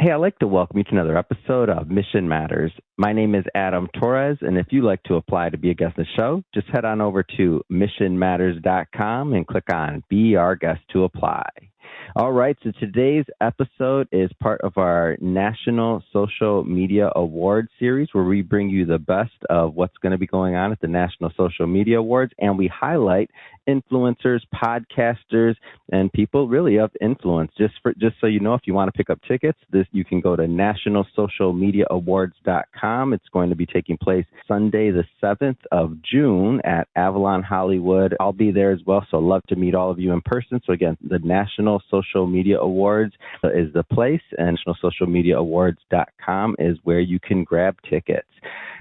Hey, I'd like to welcome you to another episode of Mission Matters. My name is Adam Torres, and if you'd like to apply to be a guest on the show, just head on over to missionmatters.com and click on Be Our Guest to apply. All right, so today's episode is part of our National Social Media Awards series, where we bring you the best of what's going to be going on at the National Social Media Awards, and we highlight influencers, podcasters, and people really of influence. Just so you know, if you want to pick up tickets, you can go to nationalsocialmediaawards.com. It's going to be taking place Sunday, the 7th of June at Avalon Hollywood. I'll be there as well, so I'd love to meet all of you in person. So again, the National Social Media Awards is the place, and nationalsocialmediaawards.com is where you can grab tickets.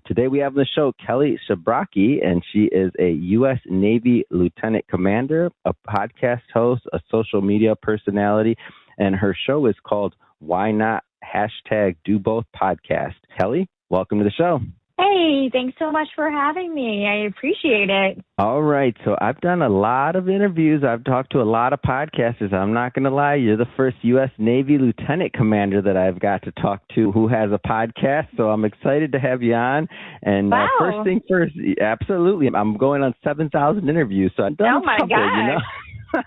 Today we have on the show Kellie Sbrocchi, and she is a U.S. Navy Lieutenant Commander, a podcast host, a social media personality, and her show is called Why Not? #Do Both Podcast. Kellie, welcome to the show. Hey, thanks so much for having me. I appreciate it. All right. So I've done a lot of interviews. I've talked to a lot of podcasters. I'm not going to lie. You're the first U.S. Navy Lieutenant Commander that I've got to talk to who has a podcast. So I'm excited to have you on. And wow. First thing first, absolutely. I'm going on 7,000 interviews. So I've done oh, my couple, gosh. You know?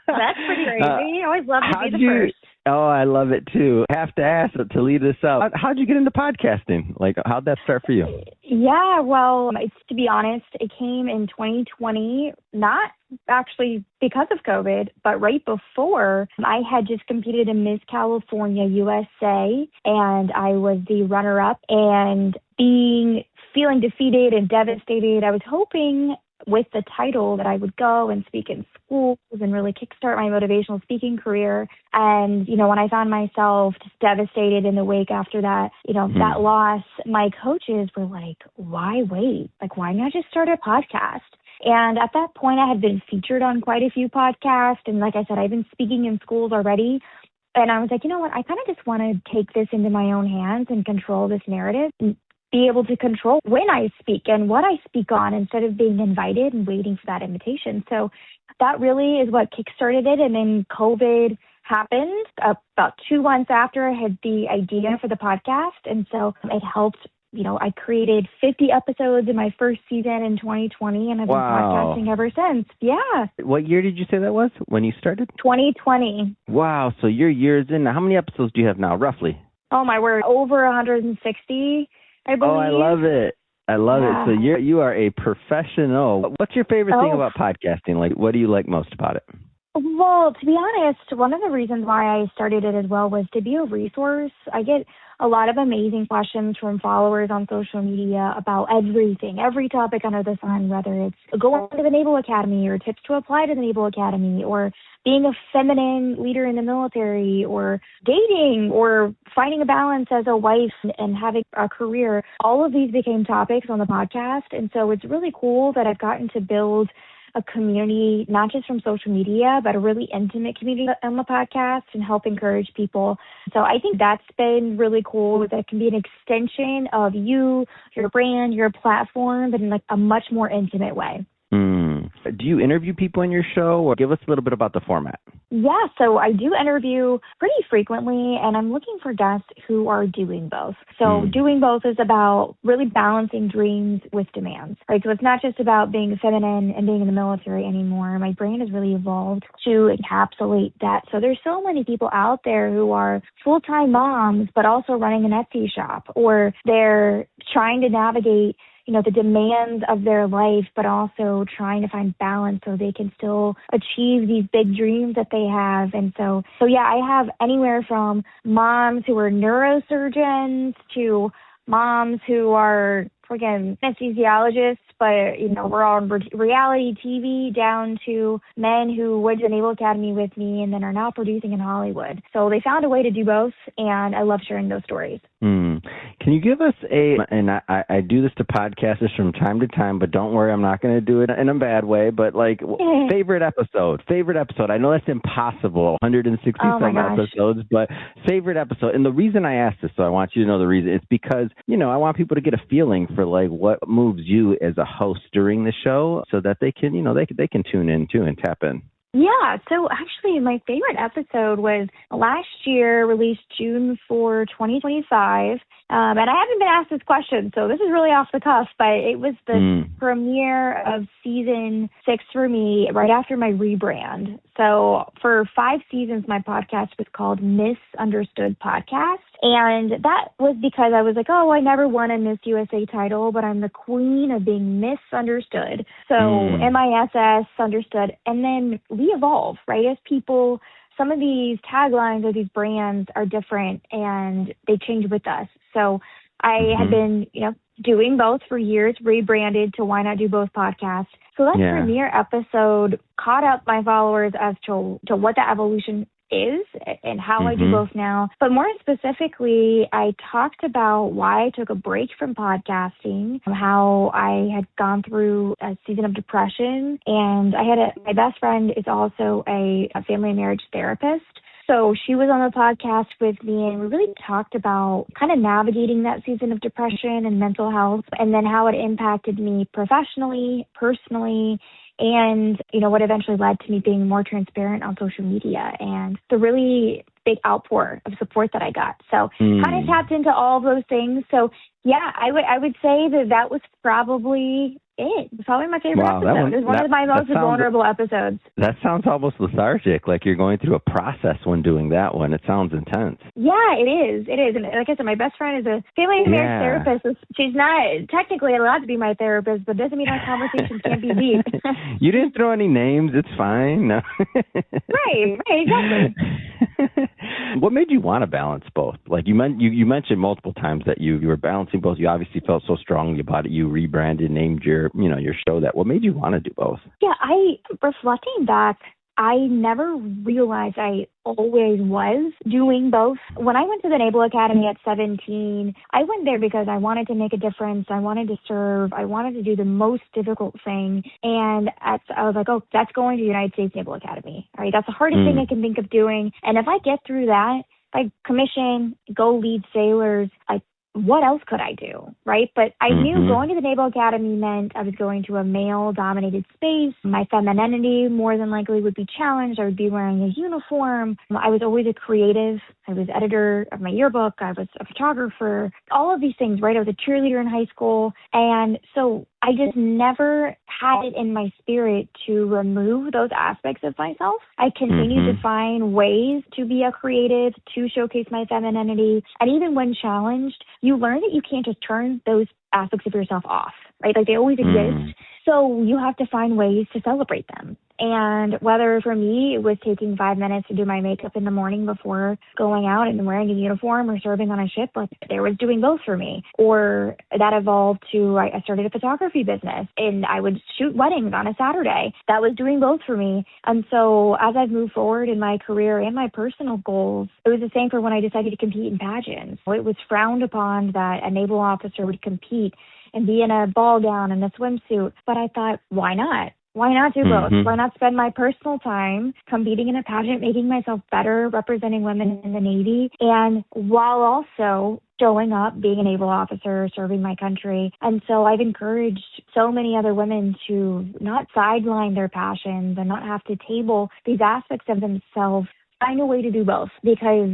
That's pretty crazy. I always love to be the first. Oh, I love it too. I have to ask to lead this up. How'd you get into podcasting? Like, how'd that start for you? Yeah, well, to be honest, it came in 2020, not actually because of COVID, but right before. I had just competed in Miss California USA, and I was the runner-up. And feeling defeated and devastated, I was hoping with the title that I would go and speak in schools and really kickstart my motivational speaking career. And, when I found myself just devastated in the wake after that, that loss, my coaches were like, why wait? Like, why not just start a podcast? And at that point, I had been featured on quite a few podcasts. And like I said, I've been speaking in schools already. And I was like, you know what? I kind of just want to take this into my own hands and control this narrative and be able to control when I speak and what I speak on instead of being invited and waiting for that invitation. So that really is what kickstarted it. And then COVID happened about 2 months after I had the idea for the podcast. And so it helped. I created 50 episodes in my first season in 2020, and I've been podcasting ever since. Yeah. What year did you say that was when you started? 2020. Wow. So you're years in. How many episodes do you have now, roughly? Oh, my word. Over 160. I believe. Oh, I love it. I love it. So you are a professional. What's your favorite thing about podcasting? Like, what do you like most about it? Well, to be honest, one of the reasons why I started it as well was to be a resource. I get a lot of amazing questions from followers on social media about everything, every topic under the sun, whether it's going to the Naval Academy or tips to apply to the Naval Academy or being a feminine leader in the military or dating or finding a balance as a wife and having a career. All of these became topics on the podcast. And so it's really cool that I've gotten to build a community, not just from social media, but a really intimate community on the podcast and help encourage people. So I think that's been really cool. That can be an extension of you, your brand, your platform, but in like a much more intimate way. Do you interview people in your show, or give us a little bit about the format? Yeah, so I do interview pretty frequently, and I'm looking for guests who are doing both. So doing both is about really balancing dreams with demands, right? So it's not just about being feminine and being in the military anymore. My brand has really evolved to encapsulate that. So there's so many people out there who are full-time moms, but also running an Etsy shop, or they're trying to navigate the demands of their life, but also trying to find balance so they can still achieve these big dreams that they have. And so yeah, I have anywhere from moms who are neurosurgeons to moms who are freaking anesthesiologists, but, we're on reality TV, down to men who went to the Naval Academy with me and then are now producing in Hollywood. So they found a way to do both, and I love sharing those stories. Can you give us and I do this to podcasters from time to time, but don't worry, I'm not going to do it in a bad way, but like favorite episode. I know that's impossible, 160 some episodes, but favorite episode. And the reason I asked this, so I want you to know the reason, it's because, I want people to get a feeling for like what moves you as a host during the show so that they can, they can tune in too and tap in. Yeah, so actually my favorite episode was last year, released June 4, 2025. And I haven't been asked this question, so this is really off the cuff, but it was the premiere of season 6 for me right after my rebrand. So for 5 seasons, my podcast was called Misunderstood Podcast. And that was because I was like, oh, I never won a Miss USA title, but I'm the queen of being misunderstood. So MISS, understood. And then we evolve, right? As people, some of these taglines or these brands are different and they change with us. So I had been, doing both for years, rebranded to Why Not Do Both podcast. So that premiere episode caught up my followers as to what the evolution is and how I do both now. But more specifically, I talked about why I took a break from podcasting, how I had gone through a season of depression, and I had my best friend is also a family and marriage therapist. So she was on the podcast with me, and we really talked about kind of navigating that season of depression and mental health, and then how it impacted me professionally, personally, and, what eventually led to me being more transparent on social media and the really big outpour of support that I got. So kind of tapped into all of those things. So yeah, I would say that was probably it. It's probably my favorite episode. It's one of my most vulnerable episodes. That sounds almost lethargic, like you're going through a process when doing that one. It sounds intense. Yeah, it is. It is. And like I said, my best friend is a family and marriage therapist. She's not technically allowed to be my therapist, but doesn't mean our conversations can't be deep. You didn't throw any names. It's fine. No. Right, exactly. What made you want to balance both? Like you mentioned multiple times that you were balancing both. You obviously felt so strongly about it. You rebranded, named your show that. What made you want to do both? Yeah, reflecting back, I never realized I always was doing both. When I went to the Naval Academy at 17, I went there because I wanted to make a difference. I wanted to serve. I wanted to do the most difficult thing. And I was like, oh, that's going to the United States Naval Academy. All right, that's the hardest thing I can think of doing. And if I get through that, if I commission, go lead sailors, what else could I do, right? But I knew going to the Naval Academy meant I was going to a male-dominated space. My femininity more than likely would be challenged. I would be wearing a uniform. I was always a creative. I was editor of my yearbook. I was a photographer. All of these things, right? I was a cheerleader in high school. And so I just never had it in my spirit to remove those aspects of myself. I continued to find ways to be a creative, to showcase my femininity. And even when challenged, you learn that you can't just turn those aspects of yourself off, right? Like they always exist. So you have to find ways to celebrate them. And whether for me it was taking 5 minutes to do my makeup in the morning before going out and wearing a uniform or serving on a ship, like there was doing both for me. Or that evolved to I started a photography business and I would shoot weddings on a Saturday. That was doing both for me. And so as I've moved forward in my career and my personal goals, it was the same for when I decided to compete in pageants. It was frowned upon that a naval officer would compete and be in a ball gown and a swimsuit. But I thought, why not? Why not do both? Why not spend my personal time competing in a pageant, making myself better, representing women in the Navy, and while also showing up, being a naval officer, serving my country. And so I've encouraged so many other women to not sideline their passions and not have to table these aspects of themselves. Find a way to do both, because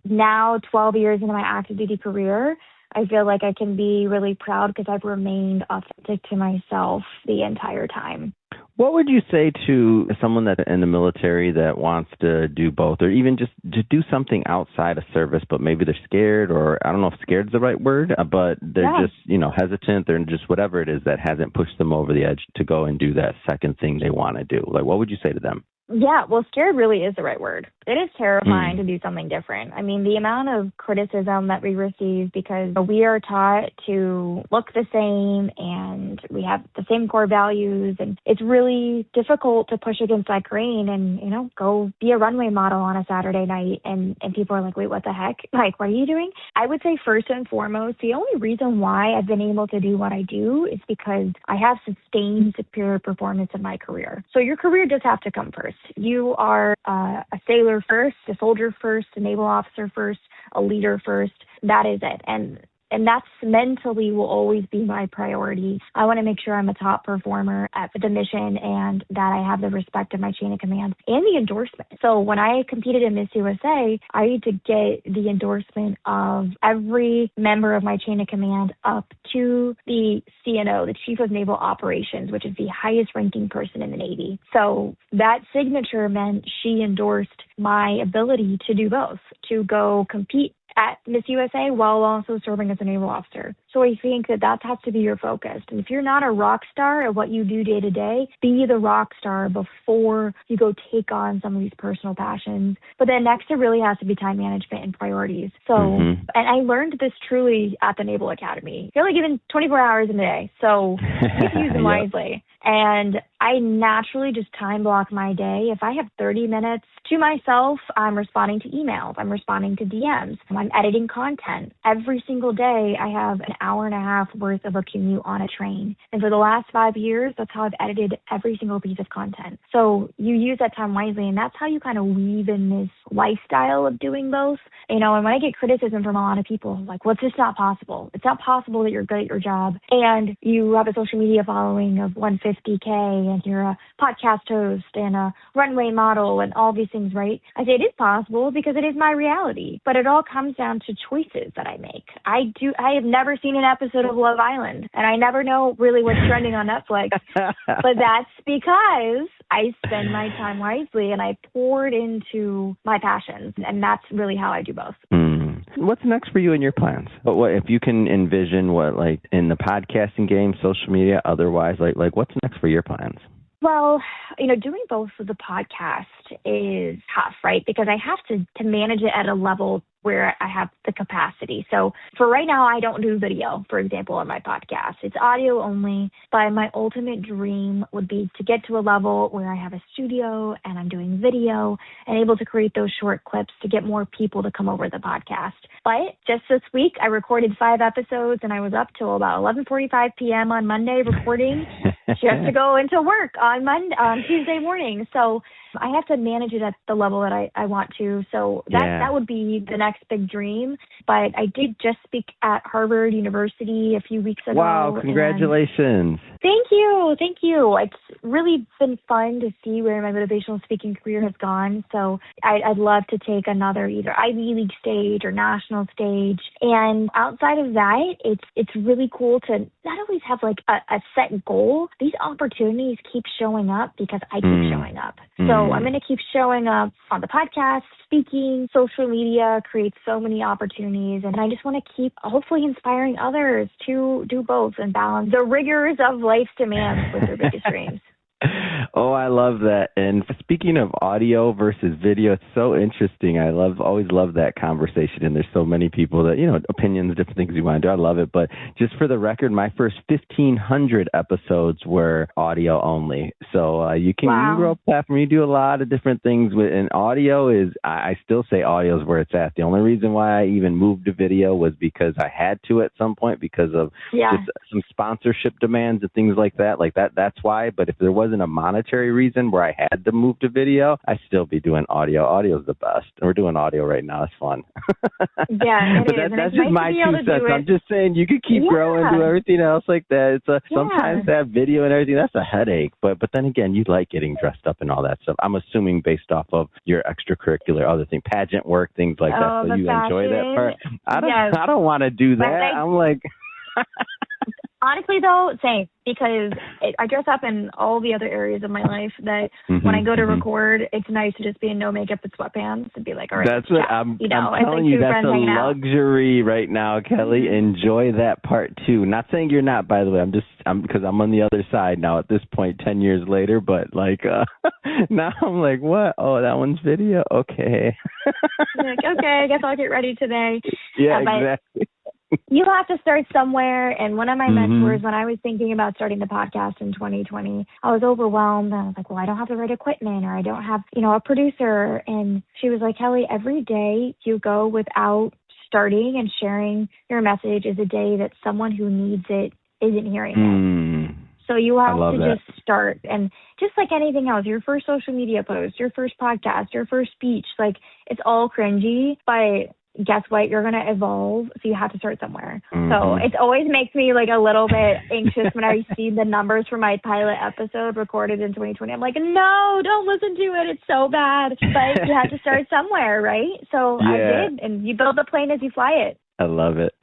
now 12 years into my active duty career, I feel like I can be really proud because I've remained authentic to myself the entire time. What would you say to someone that's in the military that wants to do both, or even just to do something outside of service, but maybe they're scared, or I don't know if scared is the right word, but they're just, hesitant, they're just whatever it is that hasn't pushed them over the edge to go and do that second thing they want to do? Like, what would you say to them? Yeah, well, scared really is the right word. It is terrifying to do something different. I mean, the amount of criticism that we receive because we are taught to look the same and we have the same core values, and it's really difficult to push against that grain and, go be a runway model on a Saturday night and people are like, wait, what the heck? Like, what are you doing? I would say first and foremost, the only reason why I've been able to do what I do is because I have sustained superior performance in my career. So your career does have to come first. You are a sailor first, a soldier first, a naval officer first, a leader first. That is it. And And that's mentally will always be my priority. I want to make sure I'm a top performer at the mission and that I have the respect of my chain of command and the endorsement. So when I competed in Miss USA, I had to get the endorsement of every member of my chain of command up to the CNO, the Chief of Naval Operations, which is the highest ranking person in the Navy. So that signature meant she endorsed my ability to do both, to go compete at Miss USA while also serving as a naval officer. So I think that has to be your focus. And if you're not a rock star at what you do day to day, be the rock star before you go take on some of these personal passions. But then next, it really has to be time management and priorities. So, and I learned this truly at the Naval Academy. You're only given 24 hours in a day, so you have to use them wisely. And I naturally just time block my day. If I have 30 minutes to myself, I'm responding to emails. I'm responding to DMs. I'm editing content. Every single day, I have an hour and a half worth of a commute on a train. And for the last 5 years, that's how I've edited every single piece of content. So you use that time wisely, and that's how you kind of weave in this lifestyle of doing both. You know, and when I get criticism from a lot of people, like, well, it's just not possible. It's not possible that you're good at your job and you have a social media following of 150K and you're a podcast host and a runway model and all these things, right? I say it is possible because it is my reality, but it all comes down to choices that I make. I have never seen an episode of Love Island, and I never know really what's trending on Netflix, but that's because I spend my time wisely and I poured into my passions, and that's really how I do both. What's next for you in your plans? What if you can envision what, like, in the podcasting game, social media, otherwise, like what's next for your plans? Well, you know, doing both of the podcast is tough, right? Because I have to manage it at a level where I have the capacity. So for right now, I don't do video, for example, on my podcast. It's audio only, but my ultimate dream would be to get to a level where I have a studio and I'm doing video and able to create those short clips to get more people to come over the podcast. But just this week, I recorded 5 episodes and I was up till about 11:45 p.m. on Monday recording just to go into work on Tuesday morning. So I have to manage it at the level that I want to. So that would be the next big dream. But I did just speak at Harvard University a few weeks ago. Wow, congratulations. Thank you. Thank you. It's really been fun to see where my motivational speaking career has gone. So I'd love to take another either Ivy League stage or national stage. And outside of that, it's really cool to not always have like a set goal. These opportunities keep showing up because I keep showing up. So I'm going to keep showing up on the podcast, speaking, social media, create so many opportunities. And I just want to keep hopefully inspiring others to do both and balance the rigors of life's demands with their biggest dreams. Oh, I love that. And speaking of audio versus video, it's so interesting. I always love that conversation. And there's so many people that, you know, opinions, different things you want to do. I love it. But just for the record, my first 1,500 episodes were audio only. So you grow a platform. You do a lot of different things with, and audio is, I still say audio is where it's at. The only reason why I even moved to video was because I had to at some point because of just some sponsorship demands and things like that. That's why. But if there wasn't a monetary reason where I had to move to video, I'd still be doing audio. Audio is the best. We're doing audio right now. It's fun. Yeah, but that's just my 2 cents. I'm just saying you could keep growing, do everything else like that. It's sometimes that video and everything, that's a headache. But then again, you like getting dressed up and all that stuff. I'm assuming based off of your extracurricular other thing, pageant work, things like that. So you enjoy that part. I don't want to do that. I'm like honestly, though, same, because I dress up in all the other areas of my life that when I go to record, it's nice to just be in no makeup and sweatpants and be like, all right, that's what I'm telling you. That's a luxury right now, Kellie. Enjoy that part too. Not saying you're not, by the way. I'm because I'm on the other side now at this point, 10 years later. But like now, I'm like, what? Oh, that one's video. Okay. Like, okay, I guess I'll get ready today. Yeah, exactly. You have to start somewhere. And one of my mentors, when I was thinking about starting the podcast in 2020, I was overwhelmed. And I was like, well, I don't have the right equipment or I don't have, a producer. And she was like, Kellie, every day you go without starting and sharing your message is a day that someone who needs it isn't hearing it. So you have to just start. And just like anything else, your first social media post, your first podcast, your first speech, like it's all cringy, but guess what? You're going to evolve, so you have to start somewhere. Mm-hmm. So it always makes me like a little bit anxious when I see the numbers for my pilot episode recorded in 2020. I'm like, no, don't listen to it. It's so bad. But you have to start somewhere, right? So I did, and you build the plane as you fly it. I love it.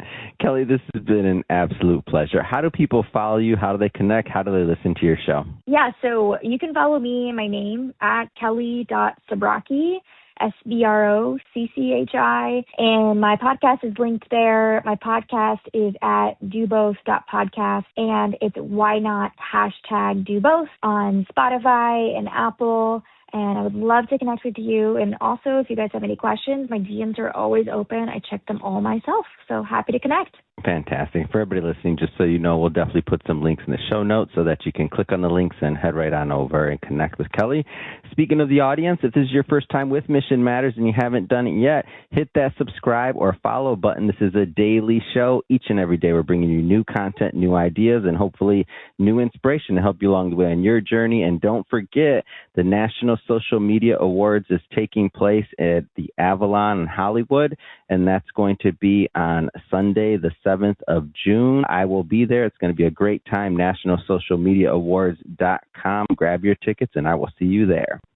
Kellie, this has been an absolute pleasure. How do people follow you? How do they connect? How do they listen to your show? Yeah, so you can follow me and my name at Kellie.Sbrocchi, SBROCCHI, and my podcast is linked there. My podcast is at doboth.podcast, and it's why not #doboth on Spotify and Apple. And I would love to connect with you. And also, if you guys have any questions, my DMs are always open. I check them all myself. So happy to connect. Fantastic. For everybody listening, just so you know, we'll definitely put some links in the show notes so that you can click on the links and head right on over and connect with Kellie. Speaking of the audience, if this is your first time with Mission Matters and you haven't done it yet, hit that subscribe or follow button. This is a daily show. Each and every day we're bringing you new content, new ideas, and hopefully new inspiration to help you along the way on your journey. And don't forget, the National Social Media Awards is taking place at the Avalon in Hollywood, and that's going to be on Sunday, the 7th of June. I will be there. It's going to be a great time. NationalSocialMediaAwards.com. Grab your tickets, and I will see you there.